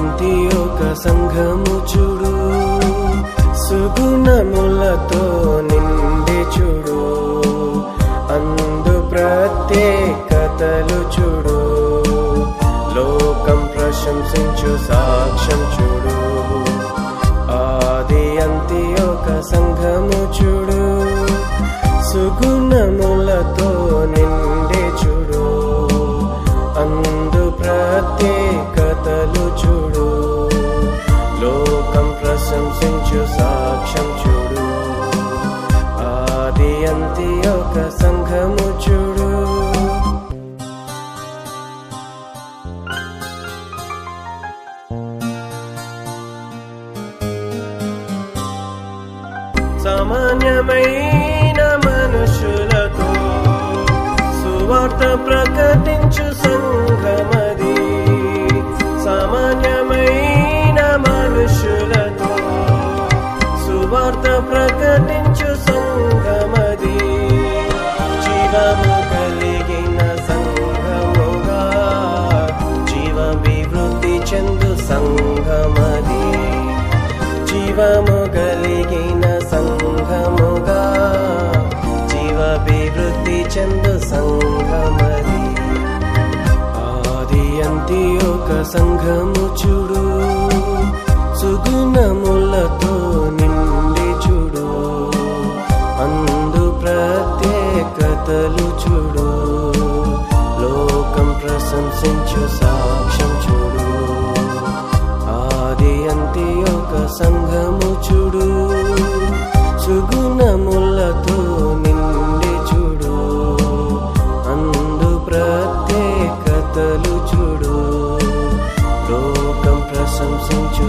అంత్యోక సంఘము చూడు, సుగుణములతో నిండి చూడు, అందు ప్రత్యేకతలు చూడు, లోకం ప్రశంసించు సాక్ష్యం చూడు. ఆది అంత్యోక సంఘము చూడు, సుగుణములతో నిండి చూడు, అందు ప్రత్యేకతలు చూడు, లోకం ప్రశంసించు సాక్ష్యం చూడు. ఆది అంత్యోక సంఘము చూడు. సామాన్యమైన మనుషులతో సువార్త ప్రకటించు సంఘమది. సామాన్యమైన మనుషులతో సువార్త ప్రకటించు సంఘమది. జీవము కలిగిన సంఘముగా, జీవాభివృద్ధి చెందు సంఘమది. జీవము కలిగిన సంఘముగా, జీవాభివృద్ధి చెందు సంఘమది. ఆది అంత్యోక సంఘము చూడు, సుగుణములతో నిండి చూడు, అందు ప్రత్యేకతలు చూడు, లోకం ప్రశంసించు సాక్ష్యం చూడు. ఆది అంత్యోక సంఘము చూడు, సుగుణములతో నిండి చూడు, అందు ప్రత్యేకతలు చూడు, లోకం ప్రశంసించు